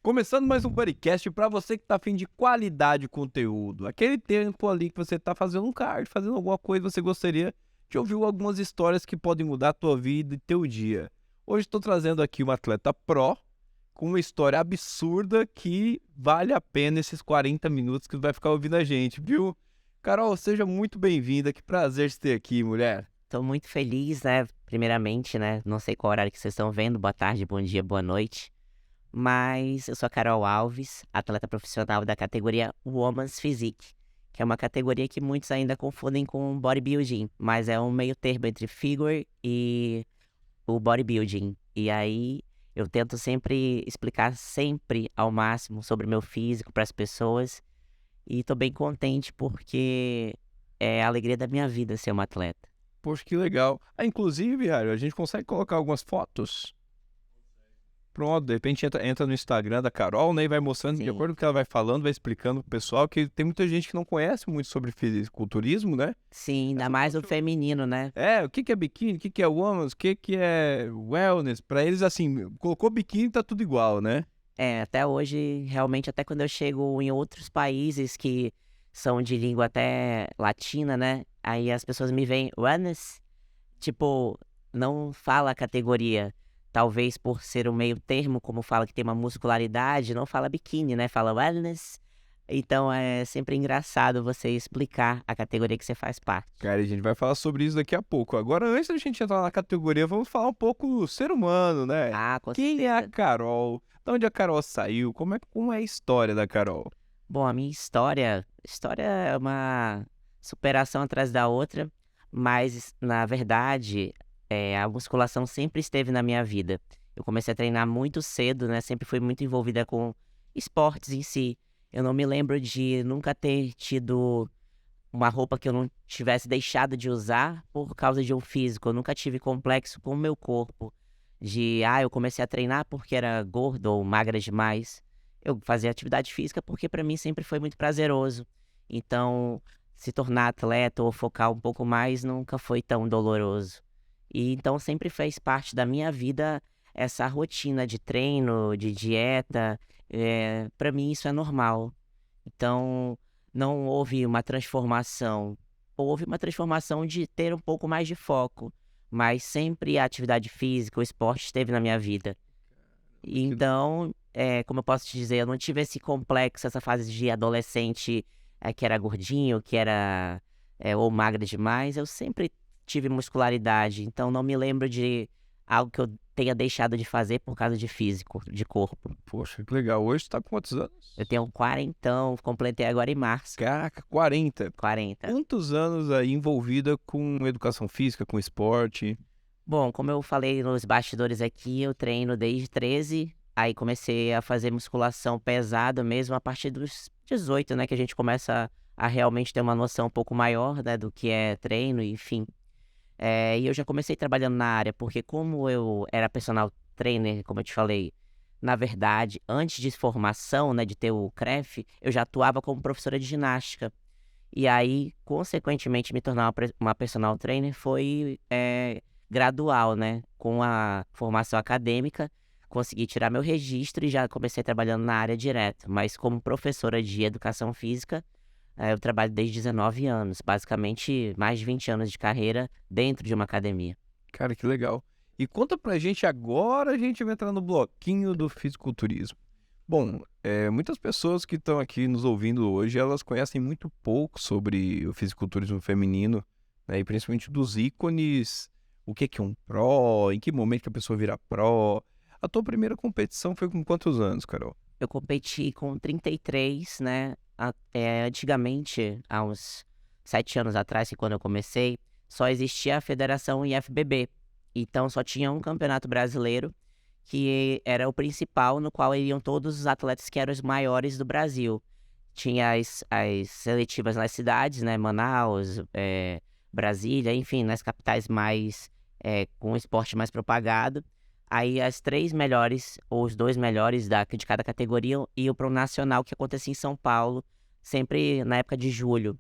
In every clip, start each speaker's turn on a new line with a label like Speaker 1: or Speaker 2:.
Speaker 1: Começando mais um podcast para você que tá afim de qualidade de conteúdo. Aquele tempo ali que você tá fazendo um card, fazendo alguma coisa, você gostaria de ouvir algumas histórias que podem mudar a tua vida e teu dia. Hoje estou trazendo aqui uma atleta pró com uma história absurda que vale a pena esses 40 minutos que vai ficar ouvindo a gente, viu? Carol, seja muito bem-vinda, que prazer te ter aqui, mulher.
Speaker 2: Tô muito feliz, né? Primeiramente, né? Não sei qual horário que vocês estão vendo. Boa tarde, bom dia, boa noite. Mas eu sou a Carol Alves, atleta profissional da categoria Women's Physique, que é uma categoria que muitos ainda confundem com bodybuilding, mas é um meio termo entre figure e o bodybuilding. E aí eu tento sempre explicar sempre ao máximo sobre o meu físico para as pessoas e tô bem contente porque é a alegria da minha vida ser uma atleta.
Speaker 1: Poxa, que legal. Inclusive, Mário, a gente consegue colocar algumas fotos? Pronto, de repente entra no Instagram da Carol, né, e vai mostrando, de
Speaker 2: Sim.
Speaker 1: acordo com o que ela vai falando, vai explicando pro pessoal, que tem muita gente que não conhece muito sobre fisiculturismo, né?
Speaker 2: Sim, ainda
Speaker 1: Essa
Speaker 2: mais o
Speaker 1: foto
Speaker 2: feminino, né.
Speaker 1: o que que é biquíni, o que que é womans, o que que é wellness, pra eles, assim, colocou biquíni, tá tudo igual, né?
Speaker 2: É, até hoje, realmente, até quando eu chego em outros países que são de língua até latina, né, aí as pessoas me veem: "Wellness?", tipo, não fala a categoria. Talvez por ser o meio termo, como fala que tem uma muscularidade, não fala biquíni, né, fala wellness. Então é sempre engraçado você explicar a categoria que você faz parte.
Speaker 1: Cara, a gente vai falar sobre isso daqui a pouco. Agora, antes da gente entrar na categoria, vamos falar um pouco do ser humano, né?
Speaker 2: Ah, com
Speaker 1: Quem é a
Speaker 2: certeza.
Speaker 1: Carol? De onde a Carol saiu? Como é a história da Carol?
Speaker 2: Bom, a minha história é uma superação atrás da outra, mas na verdade, a musculação sempre esteve na minha vida. Eu comecei a treinar muito cedo, né, sempre fui muito envolvida com esportes em si. Eu não me lembro de nunca ter tido uma roupa que eu não tivesse deixado de usar por causa de um físico. Eu nunca tive complexo com o meu corpo, eu comecei a treinar porque era gordo ou magra demais. Eu fazia atividade física porque para mim sempre foi muito prazeroso. Então, se tornar atleta ou focar um pouco mais nunca foi tão doloroso. E então sempre fez parte da minha vida essa rotina de treino, de dieta. Para mim isso é normal. Então, não houve uma transformação. Houve uma transformação de ter um pouco mais de foco, mas sempre a atividade física, o esporte esteve na minha vida. E
Speaker 1: Que
Speaker 2: então, como eu posso te dizer, eu não tive esse complexo, essa fase de adolescente, que era gordinho, que era, ou magra demais. Eu sempre tive muscularidade, então não me lembro de algo que eu tenha deixado de fazer por causa de físico, de corpo.
Speaker 1: Poxa, que legal. Hoje tu tá com quantos
Speaker 2: Eu
Speaker 1: anos?
Speaker 2: tenho um quarentão, completei agora em março.
Speaker 1: Caraca, 40.
Speaker 2: 40.
Speaker 1: Quantos anos aí envolvida com educação física, com esporte?
Speaker 2: Bom, como eu falei nos bastidores aqui, eu treino desde 13, aí comecei a fazer musculação pesada mesmo a partir dos 18, né, que a gente começa a realmente ter uma noção um pouco maior, né, do que é treino, enfim. E eu já comecei trabalhando na área, porque como eu era personal trainer, como eu te falei, na verdade, antes de formação, né, de ter o CREF, eu já atuava como professora de ginástica. E aí, consequentemente, me tornar uma personal trainer foi, gradual, né. Com a formação acadêmica, consegui tirar meu registro e já comecei trabalhando na área direto. Mas como professora de educação física, eu trabalho desde 19 anos, basicamente mais de 20 anos de carreira dentro de uma academia.
Speaker 1: Cara, que legal. E conta pra gente agora, a gente vai entrar no bloquinho do fisiculturismo. Bom, muitas pessoas que estão aqui nos ouvindo hoje, elas conhecem muito pouco sobre o fisiculturismo feminino, né, e principalmente dos ícones, o que que é um pró, em que momento que a pessoa vira pró. A tua primeira competição foi com quantos anos, Carol?
Speaker 2: Eu competi com 33, né, antigamente, há uns 7 anos atrás, que quando eu comecei, só existia a Federação IFBB, então só tinha um campeonato brasileiro, que era o principal, no qual iriam todos os atletas que eram os maiores do Brasil. Tinha as seletivas nas cidades, né, Manaus, Brasília, enfim, nas capitais mais, com o esporte mais propagado. Aí as 3 melhores, ou os 2 melhores de cada categoria iam para o nacional que acontecia em São Paulo, sempre na época de julho.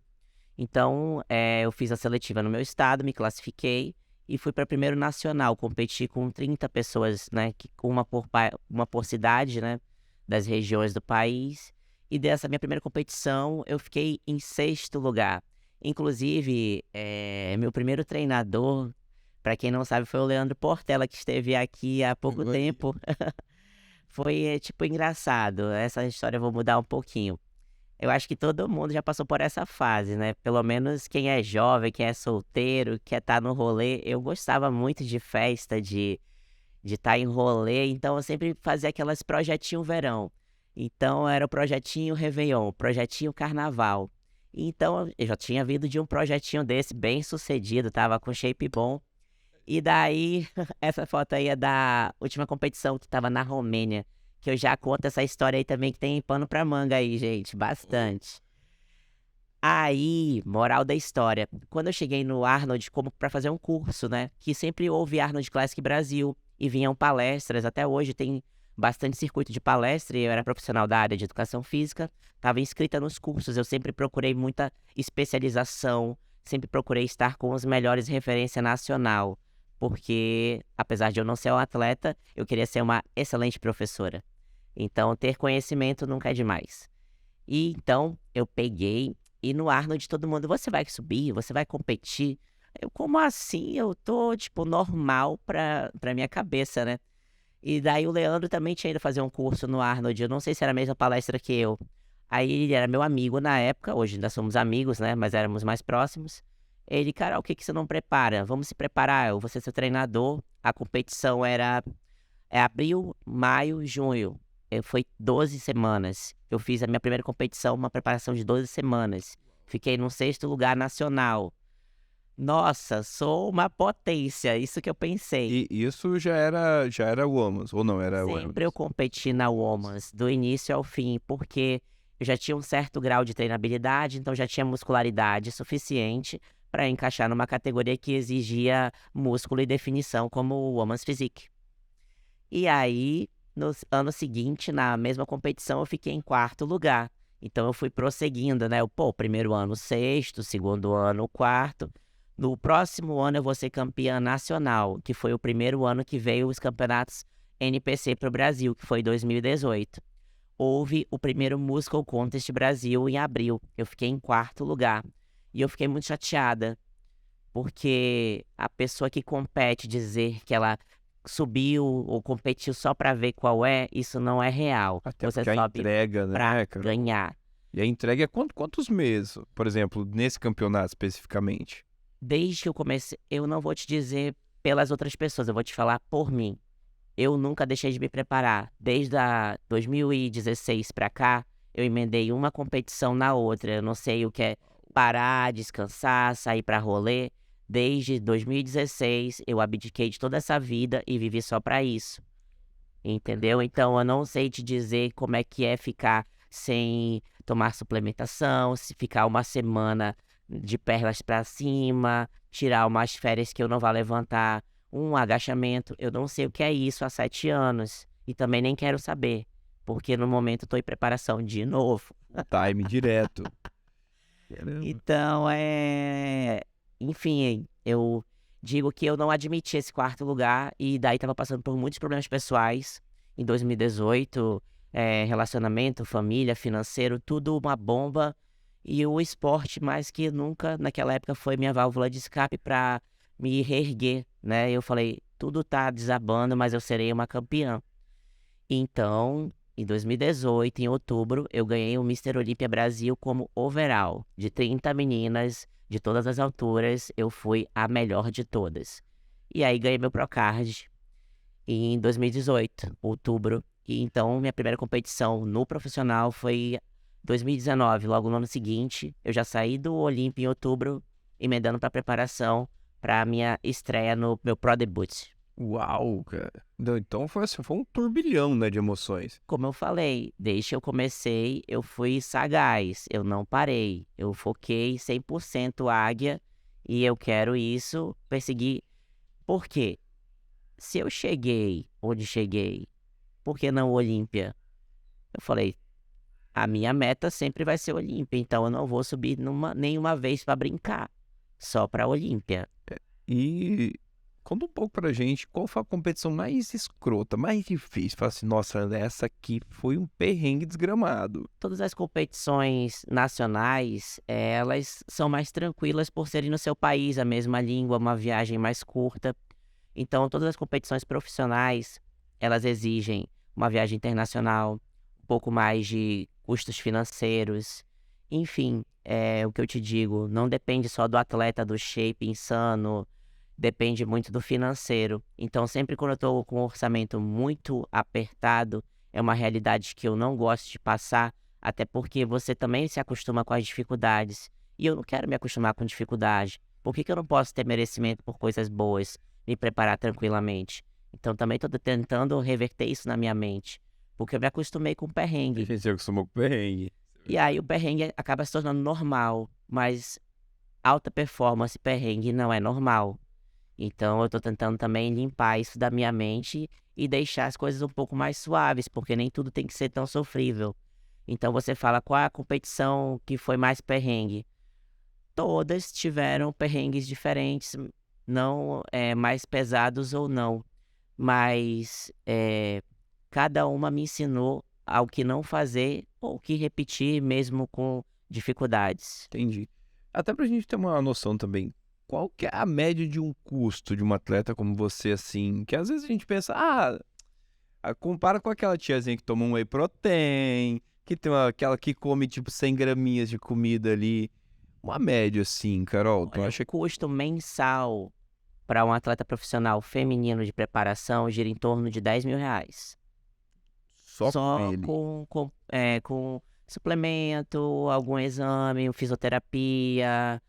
Speaker 2: Então, eu fiz a seletiva no meu estado, me classifiquei e fui para primeiro nacional, competi com 30 pessoas, né, uma por cidade, né, das regiões do país. E dessa minha primeira competição, eu fiquei em 6º lugar. Inclusive, meu primeiro treinador, para quem não sabe, foi o Leandro Portela, que esteve aqui há pouco
Speaker 1: Oi.
Speaker 2: tempo. Foi, tipo, engraçado. Essa história eu vou mudar um pouquinho. Eu acho que todo mundo já passou por essa fase, né? Pelo menos quem é jovem, quem é solteiro, quer estar no rolê. Eu gostava muito de festa, de estar em rolê, então eu sempre fazia aquelas projetinho verão. Então era o projetinho Réveillon, projetinho Carnaval. Então eu já tinha vindo de um projetinho desse bem sucedido, tava com shape bom. E daí, essa foto aí é da última competição que tava na Romênia, que eu já conto essa história aí também, que tem pano pra manga aí, gente, bastante. Aí, moral da história, quando eu cheguei no Arnold como para fazer um curso, né, que sempre houve Arnold Classic Brasil e vinham palestras, até hoje tem bastante circuito de palestra e eu era profissional da área de educação física, estava inscrita nos cursos, eu sempre procurei muita especialização, sempre procurei estar com os melhores referência nacional, porque apesar de eu não ser um atleta, eu queria ser uma excelente professora. Então, ter conhecimento nunca é demais. E então, eu peguei e no Arnold todo mundo: "Você vai subir? Você vai competir?" Eu: "Como assim? Eu tô, tipo, normal pra minha cabeça, né". E daí o Leandro também tinha ido fazer um curso no Arnold, eu não sei se era a mesma palestra que eu. Aí ele era meu amigo na época, hoje ainda somos amigos, né, mas éramos mais próximos. Ele: "Carol, o que que você não prepara? Vamos se preparar, eu vou ser seu treinador". A competição era abril, maio, junho. Foi 12 semanas. Eu fiz a minha primeira competição, uma preparação de 12 semanas. Fiquei no 6º lugar nacional. Nossa, sou uma potência, isso que eu pensei.
Speaker 1: E isso já era Woman's, ou não era
Speaker 2: Sempre eu
Speaker 1: Women's?
Speaker 2: competi na Woman's, do início ao fim, porque eu já tinha um certo grau de treinabilidade, então já tinha muscularidade suficiente para encaixar numa categoria que exigia músculo e definição, como o Woman's Physique. E aí, no ano seguinte, na mesma competição, eu fiquei em 4º lugar. Então eu fui prosseguindo, né, o primeiro ano 6º, segundo ano 4º. No próximo ano eu vou ser campeã nacional, que foi o primeiro ano que veio os campeonatos NPC para o Brasil, que foi 2018. Houve o primeiro Muscle Contest Brasil em abril, eu fiquei em 4º lugar. E eu fiquei muito chateada, porque a pessoa que compete dizer que ela subiu ou competiu só pra ver qual é, isso não é real.
Speaker 1: Até
Speaker 2: Você
Speaker 1: porque a
Speaker 2: sobe
Speaker 1: entrega,
Speaker 2: pra
Speaker 1: né, cara?
Speaker 2: ganhar.
Speaker 1: E a entrega é quantos meses, por exemplo, nesse campeonato especificamente?
Speaker 2: Desde que eu comecei, eu não vou te dizer pelas outras pessoas, eu vou te falar por mim. Eu nunca deixei de me preparar. Desde a 2016 pra cá, eu emendei uma competição na outra. Eu não sei o que é parar, descansar, sair pra rolê. Desde 2016, eu abdiquei de toda essa vida e vivi só pra isso. Entendeu? Então eu não sei te dizer como é que é ficar sem tomar suplementação, se ficar uma semana de pernas pra cima, tirar umas férias que eu não vá levantar um agachamento. Eu não sei o que é isso há 7 anos e também nem quero saber, porque no momento eu tô em preparação de novo.
Speaker 1: Time direto. Caramba.
Speaker 2: Então, enfim, eu digo que eu não admiti esse 4º lugar e daí estava passando por muitos problemas pessoais em 2018, relacionamento, família, financeiro, tudo uma bomba. E o esporte, mais que nunca, naquela época, foi minha válvula de escape para me reerguer, né? Eu falei: tudo tá desabando, mas eu serei uma campeã. Então, em 2018, em outubro, eu ganhei o Mister Olímpia Brasil como overall. De 30 meninas de todas as alturas, eu fui a melhor de todas. E aí ganhei meu Procard em 2018, outubro. E então minha primeira competição no profissional foi 2019, logo no ano seguinte. Eu já saí do Olímpia em outubro, emendando para preparação para minha estreia no meu Pro Debut.
Speaker 1: Uau, cara. Não, então foi assim, foi um turbilhão, né, de emoções.
Speaker 2: Como eu falei, desde que eu comecei, eu fui sagaz, eu não parei. Eu foquei 100% águia e eu quero isso, perseguir. Por quê? Se eu cheguei onde cheguei, por que não Olímpia? Eu falei: a minha meta sempre vai ser Olímpia, então eu não vou subir nenhuma vez para brincar, só para Olímpia.
Speaker 1: E Conta um pouco pra gente qual foi a competição mais escrota, mais difícil. Fala assim, nossa, essa aqui foi um perrengue desgramado.
Speaker 2: Todas as competições nacionais, elas são mais tranquilas por serem no seu país, a mesma língua, uma viagem mais curta. Então, todas as competições profissionais, elas exigem uma viagem internacional, um pouco mais de custos financeiros. Enfim, é o que eu te digo, não depende só do atleta, do shape insano, depende muito do financeiro. Então, sempre quando eu estou com um orçamento muito apertado, é uma realidade que eu não gosto de passar, até porque você também se acostuma com as dificuldades. E eu não quero me acostumar com dificuldade. Por que que eu não posso ter merecimento por coisas boas, me preparar tranquilamente? Então, também estou tentando reverter isso na minha mente, porque eu me acostumei com o
Speaker 1: A
Speaker 2: perrengue.
Speaker 1: gente se acostumou com o perrengue.
Speaker 2: E aí o perrengue acaba se tornando normal, mas alta performance perrengue não é normal. Então eu tô tentando também limpar isso da minha mente e deixar as coisas um pouco mais suaves, porque nem tudo tem que ser tão sofrível. Então você fala qual é a competição que foi mais perrengue? Todas tiveram perrengues diferentes, não mais pesados ou não, mas cada uma me ensinou ao que não fazer ou o que repetir mesmo com dificuldades.
Speaker 1: Entendi. Até pra gente ter uma noção também, qual que é a média de um custo de um atleta como você, assim, que às vezes a gente pensa, compara com aquela tiazinha que toma um whey protein, que tem aquela que come tipo 100 graminhas de comida ali. Uma média assim, Carol, tu
Speaker 2: Olha, o
Speaker 1: acha que
Speaker 2: custo mensal para um atleta profissional feminino de preparação gira em torno de R$ 10.000.
Speaker 1: só com
Speaker 2: Só
Speaker 1: ele?
Speaker 2: com suplemento, algum exame, fisioterapia,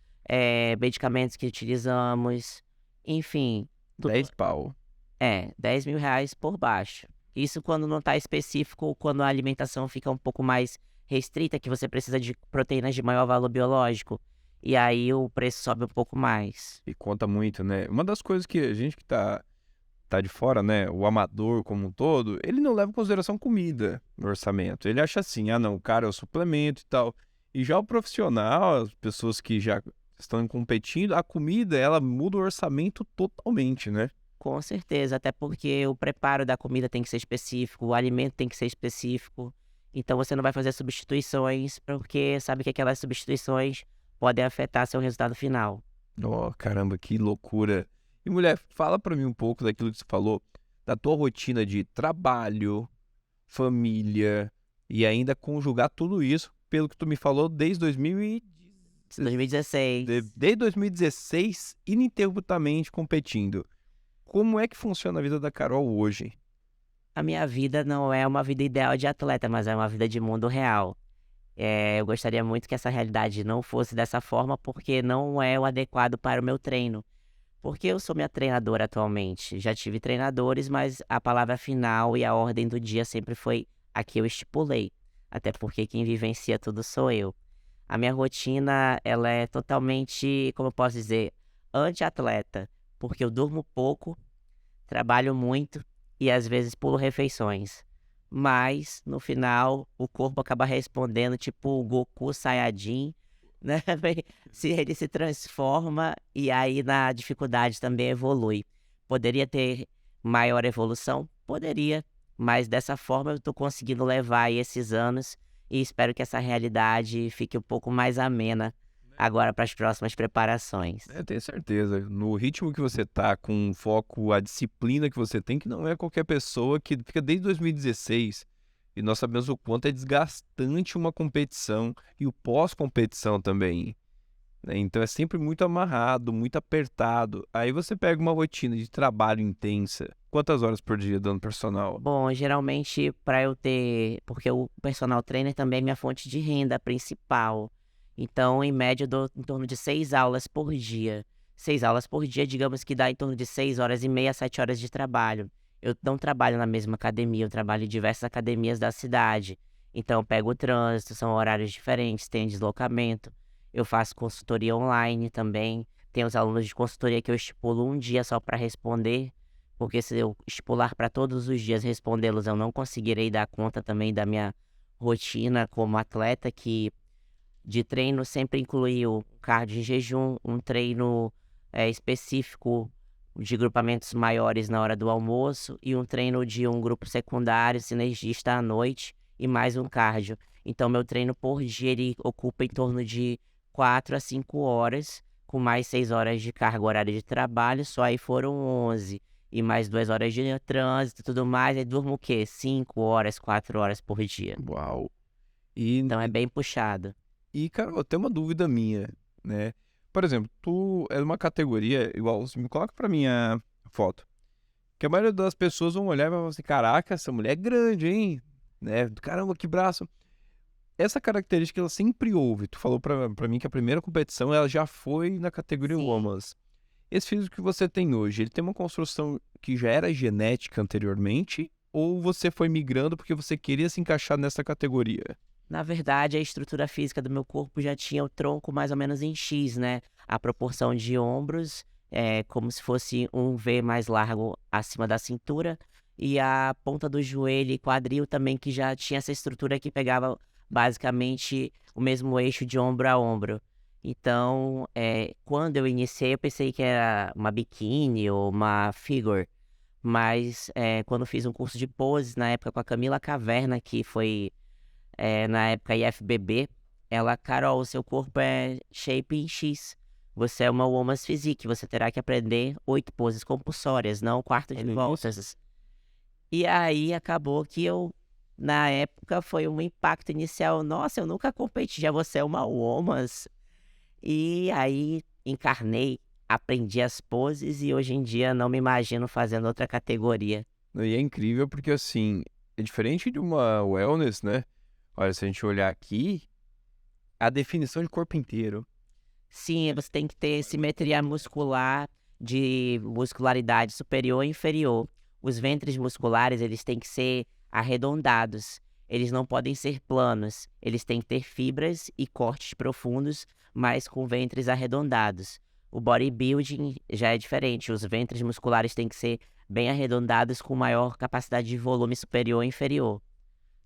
Speaker 2: medicamentos que utilizamos, enfim, tudo
Speaker 1: 10 pau.
Speaker 2: R$ 10.000 por baixo. Isso quando não está específico, quando a alimentação fica um pouco mais restrita, que você precisa de proteínas de maior valor biológico, e aí o preço sobe um pouco mais.
Speaker 1: E conta muito, né? Uma das coisas que a gente que tá de fora, né, o amador como um todo, ele não leva em consideração comida no orçamento. Ele acha assim, ah não, o cara é o suplemento e tal. E já o profissional, as pessoas que já estão competindo, a comida, ela muda o orçamento totalmente, né?
Speaker 2: Com certeza, até porque o preparo da comida tem que ser específico, o alimento tem que ser específico. Então você não vai fazer substituições, porque sabe que aquelas substituições podem afetar seu resultado final.
Speaker 1: Oh, caramba, que loucura. E mulher, fala pra mim um pouco daquilo que você falou, da tua rotina de trabalho, família e ainda conjugar tudo isso, pelo que tu me falou, desde
Speaker 2: 2016.
Speaker 1: desde 2016, ininterruptamente competindo. Como é que funciona a vida da Carol hoje?
Speaker 2: A minha vida não é uma vida ideal de atleta, mas é uma vida de mundo real. Eu gostaria muito que essa realidade não fosse dessa forma, porque não é o adequado para o meu treino. Porque eu sou minha treinadora atualmente. Já tive treinadores, mas a palavra final e a ordem do dia sempre foi a que eu estipulei. Até porque quem vivencia tudo sou eu. A minha rotina, ela é totalmente, como eu posso dizer, anti-atleta. Porque eu durmo pouco, trabalho muito e às vezes pulo refeições. Mas, no final, o corpo acaba respondendo tipo o Goku Saiyajin, né? Ele se transforma e aí na dificuldade também evolui. Poderia ter maior evolução? Poderia, mas dessa forma eu estou conseguindo levar aí esses anos e espero que essa realidade fique um pouco mais amena agora para as próximas preparações.
Speaker 1: Eu tenho certeza, no ritmo que você tá, com o foco, a disciplina que você tem, que não é qualquer pessoa que fica desde 2016, e nós sabemos o quanto é desgastante uma competição e o pós-competição também, né? Então é sempre muito amarrado, muito apertado. Aí você pega uma rotina de trabalho intensa. Quantas horas por dia dando personal?
Speaker 2: Bom, geralmente para eu ter, porque o personal trainer também é minha fonte de renda principal. Então, em média, eu dou em torno de 6 aulas por dia. 6 aulas por dia, digamos que dá em torno de 6 horas e meia, 7 horas de trabalho. Eu não trabalho na mesma academia, eu trabalho em diversas academias da cidade. Então, eu pego o trânsito, são horários diferentes, tem deslocamento. Eu faço consultoria online também. Tem os alunos de consultoria que eu estipulo um dia só para responder. Porque se eu estipular para todos os dias respondê-los, eu não conseguirei dar conta também da minha rotina como atleta, que de treino sempre inclui o cardio em jejum, um treino específico de grupamentos maiores na hora do almoço e um treino de um grupo secundário, sinergista à noite e mais um cardio. Então, meu treino por dia ele ocupa em torno de 4 a 5 horas, com mais 6 horas de carga horária de trabalho, só aí foram 11. E mais 2 horas de trânsito e tudo mais, aí durmo o quê? 5 horas, 4 horas por dia.
Speaker 1: Uau. E,
Speaker 2: Então é bem puxado.
Speaker 1: Carol, tem uma dúvida minha, né? Por exemplo, tu é uma categoria, igual, você me coloca pra mim a foto, que a maioria das pessoas vão olhar e vão falar assim, caraca, essa mulher é grande, hein? Né? Caramba, que braço. Essa característica, ela sempre houve. Tu falou pra mim que a primeira competição, ela já foi na categoria
Speaker 2: Sim.
Speaker 1: Women's. Esse físico que você tem hoje, ele tem uma construção que já era genética anteriormente? Ou você foi migrando porque você queria se encaixar nessa categoria?
Speaker 2: Na verdade, a estrutura física do meu corpo já tinha o tronco mais ou menos em X, né? A proporção de ombros é como se fosse um V mais largo acima da cintura e a ponta do joelho e quadril também que já tinha essa estrutura que pegava basicamente o mesmo eixo de ombro a ombro. Então, quando eu iniciei, eu pensei que era uma biquíni ou uma figure, mas quando fiz um curso de poses na época com a Camila Caverna, que foi na época IFBB, ela: "Carol, o seu corpo é shape em X. Você é uma woman's physique, você terá que aprender 8 poses compulsórias, não quarto de
Speaker 1: Olha isso.
Speaker 2: voltas". E aí acabou que na época foi um impacto inicial: "Nossa, eu nunca competi, já você é uma woman's". E aí encarnei, aprendi as poses e hoje em dia não me imagino fazendo outra categoria.
Speaker 1: E é incrível porque, assim, é diferente de uma wellness, né? Olha, se a gente olhar aqui, a definição de corpo inteiro.
Speaker 2: Sim, você tem que ter simetria muscular de muscularidade superior e inferior. Os ventres musculares, eles têm que ser arredondados. Eles não podem ser planos. Eles têm que ter fibras e cortes profundos, mas com ventres arredondados. O bodybuilding já é diferente. Os ventres musculares têm que ser bem arredondados com maior capacidade de volume superior e inferior.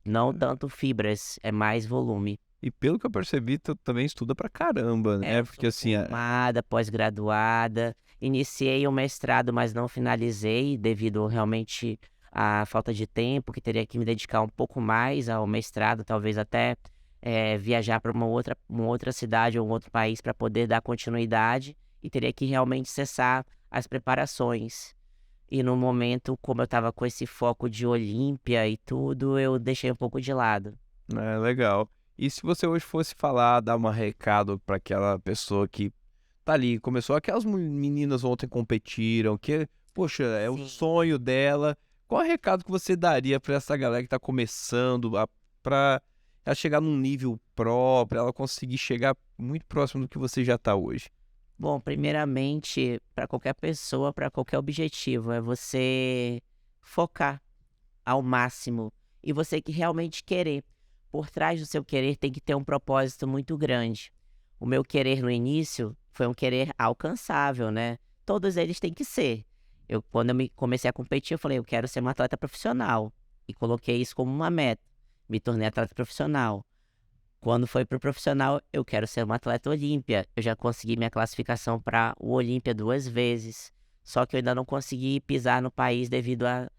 Speaker 2: Não tanto fibras, é mais volume.
Speaker 1: E pelo que eu percebi, tu também estuda pra caramba, né?
Speaker 2: Eu
Speaker 1: Porque,
Speaker 2: sou
Speaker 1: assim,
Speaker 2: formada, pós-graduada, iniciei o mestrado, mas não finalizei devido realmente à falta de tempo, que teria que me dedicar um pouco mais ao mestrado, talvez até viajar para uma outra cidade ou um outro país para poder dar continuidade e teria que realmente cessar as preparações. E no momento, como eu estava com esse foco de Olímpia e tudo, eu deixei um pouco de lado.
Speaker 1: é legal. E se você hoje fosse falar, dar um recado pra aquela pessoa que tá ali, começou, aquelas meninas ontem competiram, que, poxa, é o
Speaker 2: Sim.
Speaker 1: sonho dela. Qual é o recado que você daria pra essa galera que tá começando, pra ela chegar num nível pró, pra ela conseguir chegar muito próximo do que você já tá hoje?
Speaker 2: Bom, primeiramente, para qualquer pessoa, para qualquer objetivo, é você focar ao máximo e você que realmente querer. Por trás do seu querer tem que ter um propósito muito grande. O meu querer no início foi um querer alcançável, né? Todos eles têm que ser. Quando comecei a competir, eu falei, eu quero ser um atleta profissional. E coloquei isso como uma meta. Me tornei atleta profissional. Quando foi pro profissional, eu quero ser uma atleta olímpia. Eu já consegui minha classificação para o Olímpia 2 vezes. Só que eu ainda não consegui pisar no país devido a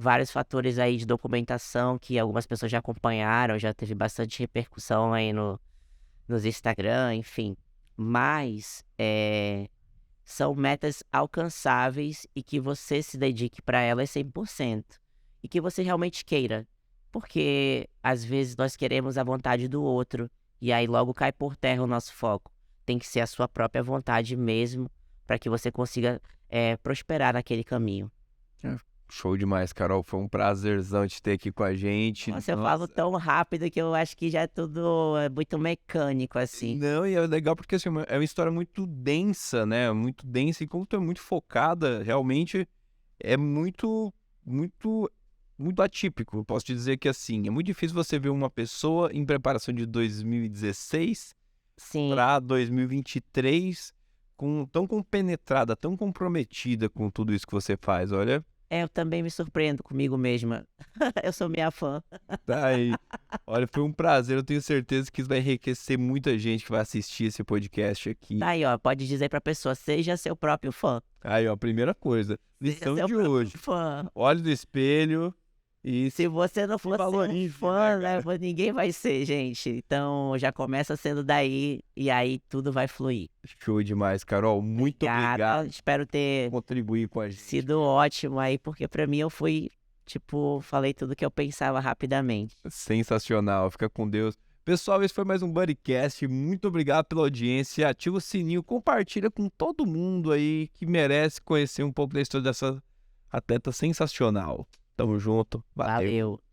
Speaker 2: vários fatores aí de documentação que algumas pessoas já acompanharam, já teve bastante repercussão aí nos Instagram, enfim. Mas são metas alcançáveis e que você se dedique para elas 100%. E que você realmente queira. Porque às vezes nós queremos a vontade do outro e aí logo cai por terra o nosso foco. Tem que ser a sua própria vontade mesmo para que você consiga prosperar naquele caminho.
Speaker 1: Show demais, Carol. Foi um prazerzão te ter aqui com a gente.
Speaker 2: Nossa, eu falo
Speaker 1: Nossa.
Speaker 2: tão rápido que eu acho que já é tudo muito mecânico, assim.
Speaker 1: Não, e é legal porque assim, é uma história muito densa, né? Muito densa. E como tu é muito focada, realmente é muito, muito atípico. Eu posso te dizer que assim, é muito difícil você ver uma pessoa em preparação de 2016
Speaker 2: Sim,
Speaker 1: para 2023 tão compenetrada, tão comprometida com tudo isso que você faz. Olha,
Speaker 2: É, eu também me surpreendo comigo mesma. Eu sou minha fã.
Speaker 1: Tá aí. Olha, foi um prazer. Eu tenho certeza que isso vai enriquecer muita gente que vai assistir esse podcast aqui.
Speaker 2: Tá aí, ó, pode dizer pra pessoa, seja seu próprio fã.
Speaker 1: Aí, ó, primeira coisa.
Speaker 2: Seja
Speaker 1: Lição
Speaker 2: seu
Speaker 1: de
Speaker 2: próprio
Speaker 1: hoje.
Speaker 2: fã.
Speaker 1: Olhe no espelho e
Speaker 2: Se você não
Speaker 1: se
Speaker 2: for ser um
Speaker 1: valorize,
Speaker 2: fã,
Speaker 1: né,
Speaker 2: né, ninguém vai ser, gente. Então já começa sendo daí e aí tudo vai fluir.
Speaker 1: Show demais, Carol. Muito obrigado
Speaker 2: Espero ter
Speaker 1: por contribuir com a gente.
Speaker 2: sido ótimo aí, porque pra mim eu fui, tipo, falei tudo que eu pensava rapidamente.
Speaker 1: Sensacional. Fica com Deus. Pessoal, esse foi mais um BuddyCast. Muito obrigado pela audiência. Ativa o sininho, compartilha com todo mundo aí que merece conhecer um pouco da história dessa atleta sensacional. Tamo junto. Valeu.
Speaker 2: Valeu.